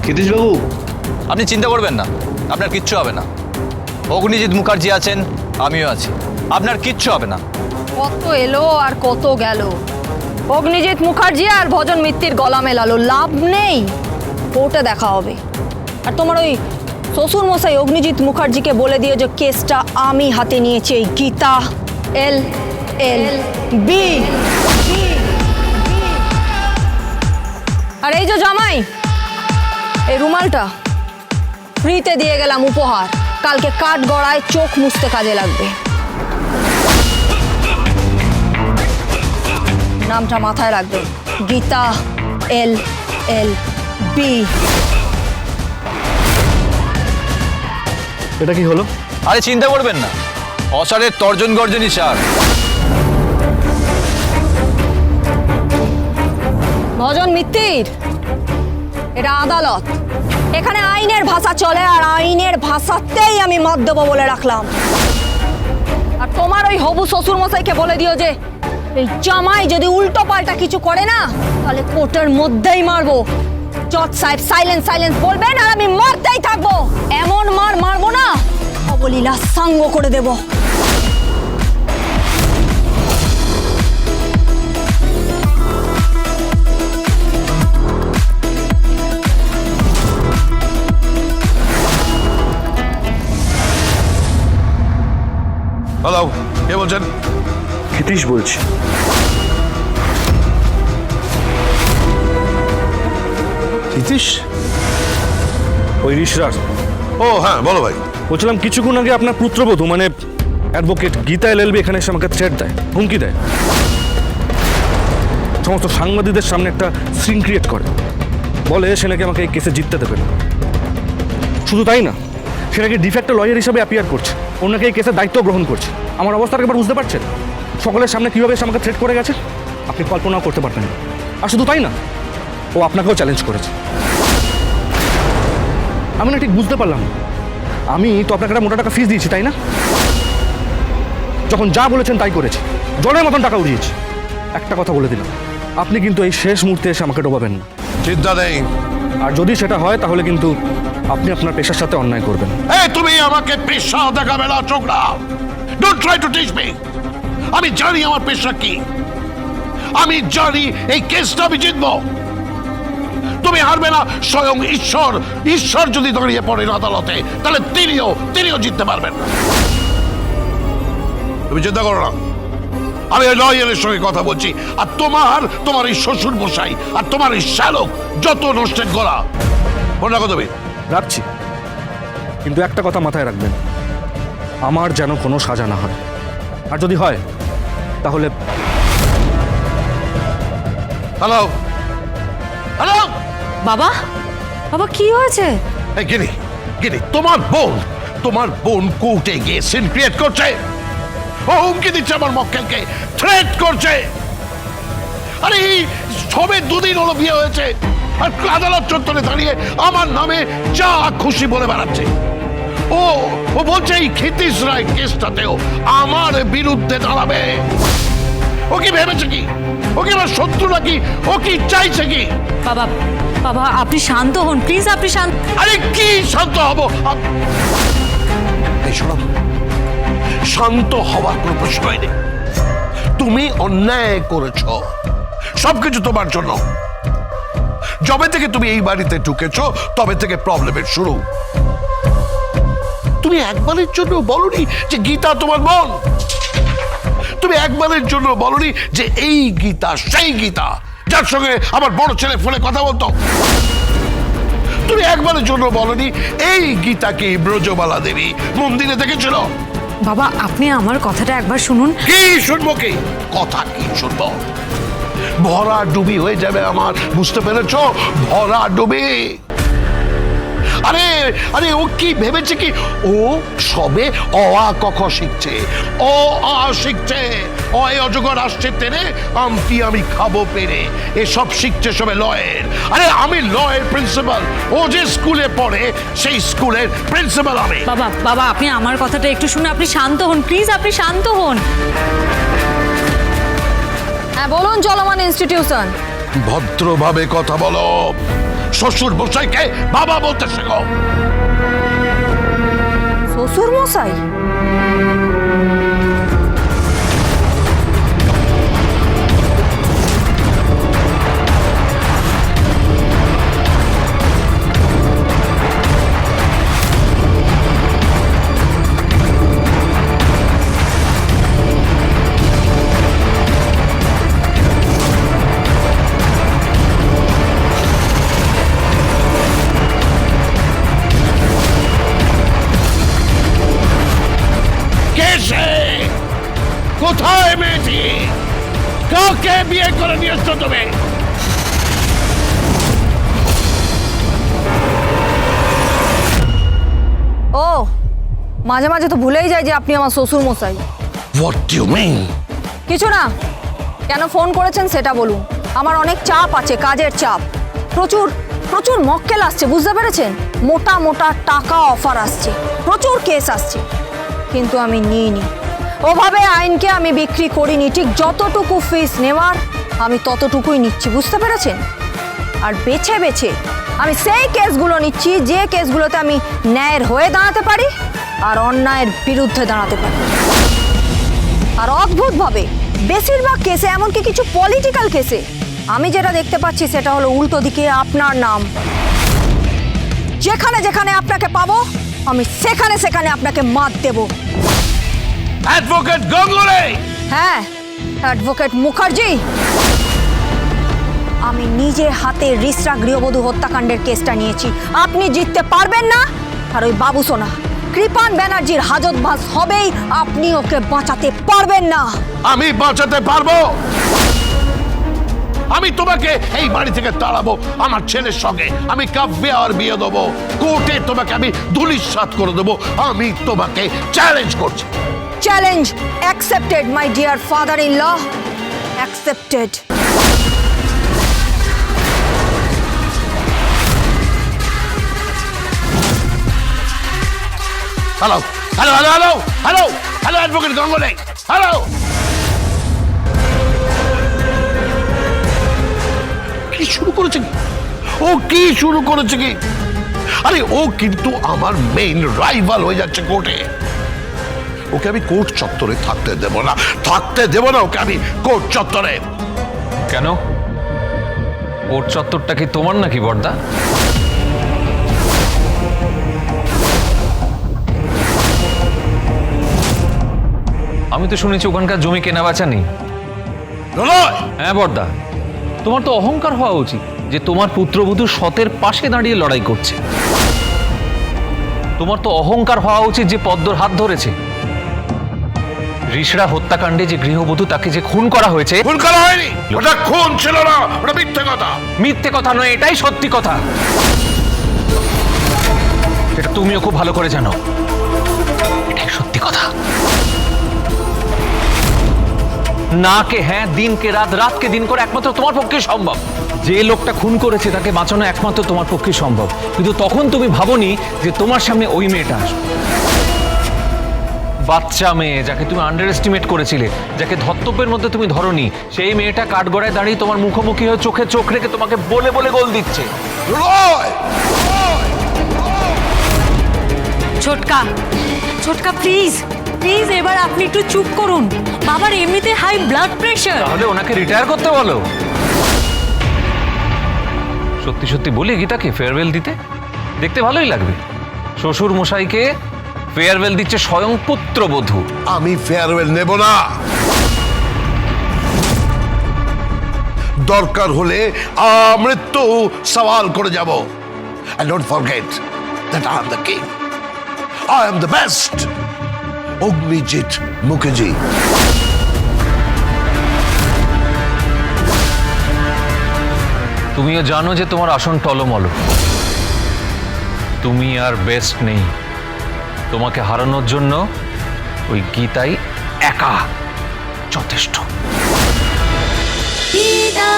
ক্ষিতীশবাবু, আপনি চিন্তা করবেন না, আপনার কিচ্ছু হবে না। অগ্নিজিৎ মুখার্জি আছেন, আমিও আছি, আপনার কিচ্ছু হবে না। কত এলো আর কত গেল, অগ্নিজিৎ মুখার্জি আর ভজন মিত্তির গলা মেলালো, লাভ নেই, কোর্টে দেখা হবে। আর তোমার ওই শ্বশুর মশাই অগ্নিজিৎ মুখার্জিকে বলে দিয়ে যে কেসটা আমি হাতে নিয়েছি, এই গীতা LLB। আর এই যে জামাই, এই রুমালটা ফ্রিতে দিয়ে গেলাম উপহার, কালকে কাঠ গড়ায় চোখ মুছতে কাজে লাগবে। নামটা মাথায় রাখবেন, গীতা LLB। এটা কি হলো? আরে চিন্তা করবেন না, অসারের তর্জন গর্জনই সার। ভজন মিত্তির, এটা আদালত, এখানে আইনের ভাষা চলে, আর আইনের ভাষাতেই আমি মত দেবো বলে রাখলাম। আর তোমার ওই হবু শ্বশুর মশাইকে বলে দিও যে এই জামাই যদি উল্টো পাল্টা কিছু করে না, তাহলে কোর্টের মধ্যেই মারবো। জজ সাহেব সাইলেন্স বলবেন আর আমি মারতেই থাকবো, এমন মারবো না অবলীলা সাঙ্গ করে দেবো। হ্যালো, কে বলছেন? ক্ষিতীশ বলছি। ক্ষিতীশ? ওই ঋষরাজ। ও হ্যাঁ, বলো ভাই। বলছিলাম কিছুক্ষণ আগে আপনার পুত্রবধূ মানে অ্যাডভোকেট গীতা LLB এখানে এসে আমাকে থ্রেট দেয়, হুমকি দেয়, সমস্ত সাংবাদিকদের সামনে একটা সিন ক্রিয়েট করে, বলে সে নাকি আমাকে এই কেসে জিততে দেবে না। শুধু তাই না, সে নাকি ডিফ্যাক্টো লয়ার হিসাবে অ্যাপিয়ার করছে, ওনাকে এই কেসের দায়িত্ব গ্রহণ করছে। আমার অবস্থাটা একবার বুঝতে পারছেন? সকলের সামনে কীভাবে এসে আমাকে থ্রেট করে গেছে আপনি কল্পনাও করতে পারবেন না। আর শুধু তাই না, ও আপনাকেও চ্যালেঞ্জ করেছে। আমি না ঠিক বুঝতে পারলাম না, আমি তো আপনাকে একটা মোটা টাকা ফিস দিয়েছি তাই না? যখন যা বলেছেন তাই করেছি, জলের মতন টাকা উড়িয়েছি। একটা কথা বলে দিলাম, আপনি কিন্তু এই শেষ মুহূর্তে এসে আমাকে ডোবাবেন না। চিন্তা নেই। আর যদি সেটা হয় তাহলে কিন্তু আপনি আপনার পেশার সাথে অন্যায় করবেন। এই তুমি আমাকে পেশা দেখাবে না, ছোকরা। Don't try to teach me. আমি জানি আমার পেশা কি, আমি জানি এই কেসটা আমি জিতবো। তুমি হারবে না, স্বয়ং ঈশ্বর যদি দাঁড়িয়ে পড়েন আদালতে, তাহলে তিনিও জিততে পারবেন না। তুমি চিন্তা করো না, আমি ওই লয়ারের সঙ্গে কথা বলছি। আর তোমার এই শ্বশুর মশাই আর তোমার এই শ্যালক যত নষ্টের গলা, মনে রাখো তুমি। রাখছি, কিন্তু একটা কথা মাথায় রাখবেন, আমার যেন কোনো সাজা না হয়, আর যদি হয় তাহলে। হ্যালো হ্যালো, বাবা কি হয়েছে? এই গিনি তোমার বোন কোর্টে গিয়ে সিন ক্রিয়েট করছে, ও হুমকি দিচ্ছে আমার মক্কেলকে, থ্রেট করছে। আরে সবে 2 দিন হলো বিয়ে হয়েছে, আর আদালত চত্বরে দাঁড়িয়ে আমার নামে যা খুশি বলে বেড়াচ্ছে। ও বলছে এই ক্ষিতীশ রায় কেসটাতেও আমার বিরুদ্ধে দাঁড়াবে। ও কি ভেবেছে কি? ও কি আমার শত্রু নাকি? ও কি চাইছে কি? বাবা আপনি শান্ত হন প্লিজ, আপনি শান্ত। আরে কি শান্ত হব? এই শোনো, শান্ত হওয়ার কোনো প্রশ্নই নেই। তুমি অন্যায় করেছো, সবকিছু তোমার জন্য। যবে থেকে তুমি এই বাড়িতে ঢুকেছো তবে থেকে প্রবলেমের শুরু। তুমি একবারের জন্য বলনি যে গীতা তোমার বোন? তুমি একবারের জন্য বলনি যে এই গীতা সেই গীতা যার সঙ্গে আমার বড় ছেলে ফোনে কথা বলতো? তুমি একবারের জন্য বলনি এই গীতাকে ব্রজবালা দেবী মন্দিরে দেখেছিল? বাবা আপনি আমার কথাটা একবার শুনুন। কি শুনবো? কি কথা কি শুনবো? ভরা ডুবি হয়ে যাবে আমার, বুঝতে পেরেছো? ভরা ডুবি। আরে ও কি ভেবেছে কি? ও সবে অ আ ক খ শিখছে, অ আ শিখছে, অয় অজগর আসছে তেরে, আমটি আমি খাবো পেরে, এসব শিখছে সবে লয়ের। আরে আমি লয়ের প্রিন্সিপাল, ও যে স্কুলে পড়ে সেই স্কুলের প্রিন্সিপাল আমি। বাবা আপনি আমার কথাটা একটু শুনুন, আপনি শান্ত হন প্লিজ, আপনি শান্ত হন। হ্যাঁ বলুন চলমান ইনস্টিটিউশন। ভদ্রভাবে কথা বলো, শ্বশুর মশাইকে বাবা বলতে শেখো। শ্বশুর মশাই? কে সে? কোথায় মেয়েটি? কাকে বিয়ে করে নিয়ে এসছো তুমি? ও, মাঝে মাঝে তো ভুলেই যায় যে আপনি আমার শ্বশুর মশাই। What do you mean? কিছু না। কেন ফোন করেছেন সেটা বলুন। আমার অনেক চাপ আছে, কাজের চাপ। প্রচুর প্রচুর মক্কেল আসছে, বুঝতে পেরেছেন? মোটা মোটা টাকা অফার আসছে, প্রচুর কেস আসছে, কিন্তু আমি নিইনি। ওভাবে আইনকে আমি বিক্রি করিনি। ঠিক যতটুকু ফিস নেওয়ার আমি ততটুকুই নিচ্ছি, বুঝতে পেরেছেন? আর বেছে বেছে আমি সেই কেসগুলো নিচ্ছি যে কেসগুলোতে আমি ন্যায়ের হয়ে দাঁড়াতে পারি আর অন্যায়ের বিরুদ্ধে দাঁড়াতে পারি। আর অদ্ভুতভাবে বেশিরভাগ কেসে, এমনকি কিছু পলিটিক্যাল কেসে, আমি যেটা দেখতে পাচ্ছি সেটা হলো উল্টো দিকে আপনার নাম। যেখানে যেখানে আপনাকে পাবো আমি সেখানে সেখানে আপনাকে মাত দেব। অ্যাডভোকেট গঙ্গুলি! হ্যাঁ, অ্যাডভোকেট মুখার্জি। আমি নিজে হাতে রিসরা গৃহবধূ হত্যাকাণ্ডের কেসটা নিয়েছি। আপনি জিততে পারবেন না। আর ওই বাবু সোনা কৃপান ব্যানার্জির হাজতবাস হবেই, আপনি ওকে বাঁচাতে পারবেন না। আমি বাঁচাতে পারবো। আমি তোমাকে এই বাড়ি থেকে তাড়াবো আমার ছেলের সঙ্গে। আমি কাব্যে আর বিয়ে দেবো। কোর্টে তোমাকে আমি ধূলিসাৎ করে দেবো। আমি তোমাকে চ্যালেঞ্জ করছি। Challenge accepted my dear father in law, accepted. Hello hello hello hello hello hello advocate Ganguly, hello. কি শুরু করেছে কি? ও কি শুরু করেছে কি? আরে ও কিন্তু আমার মেইন রাইভাল হয়ে যাচ্ছে কোর্টে। ওকে আমি কোর্ট চত্বরে থাকতে দেব না, থাকতে দেব না ওকে আমি কোর্ট চত্বরে। কেন? কোর্ট চত্বরটা কি তোমার নাকি বড়দা? আমি তো শুনেছি ওখানকার জমি কেনা বেচা নেই। নয় হ্যাঁ বড়দা, তোমার তো অহংকার হওয়া উচিত যে তোমার পুত্রবধূ সতের পাশে দাঁড়িয়ে লড়াই করছে। তোমার তো অহংকার হওয়া উচিত যে পদ্মর হাত ধরেছে। রিসরা হত্যাকাণ্ডে যে গৃহবধূ তাকে যে খুন করা হয়েছে। খুন করা হয়নি, ওটা খুন ছিল না, ওটা মিথ্যে কথা। মিথ্যে কথা নয়, এটাই সত্যি কথা। এটা তুমিও খুব ভালো করে জানো, এটাই সত্যি কথা। না কে হ্যাঁ, দিনকে রাত, রাতকে দিন করে একমাত্র তোমার পক্ষে সম্ভব। যে লোকটা খুন করেছে তাকে বাঁচানো একমাত্র তোমার পক্ষে সম্ভব, কিন্তু তখন তুমি ভাবোনি যে তোমার সামনে ওই মেয়েটা আসবে। বাচ্চা মেয়ে যাকে তুমি আন্ডার এস্টিমেট করেছিলে, যাকে ধর্তব্যের মধ্যে তুমি ধরনি, সেই মেয়েটা কাঠগড়ায় দাঁড়িয়ে তোমার মুখোমুখি হয়ে চোখে চোখ রেখে তোমাকে বলে বলে গোল দিচ্ছে। ছোটকা, ছোটকা প্লিজ প্লিজ এবার আপনি একটু চুপ করুন। বাবার এমনিতে হাই ব্লাড প্রেশার। তাহলে ওনাকে রিটায়ার করতে বলো। সত্যি সত্যি বলি গীতাকে ফেয়ারওয়েল দিতে, দেখতে ভালোই লাগবে। শ্বশুর মশাইকে ফেয়ারওয়েল দিচ্ছে স্বয়ং পুত্রবধূ। আমি ফেয়ারওয়েল নেব না। দরকার হলে মৃত্যু সওয়াল করে যাব। And don't forget that I am the king. I am the best. Agnijit Mukherjee. তুমিও জানো যে তোমার আসন টলমল। তুমি আর বেস্ট নেই। তোমাকে হারানোর জন্য ওই গীতাই একা যথেষ্ট। গীতা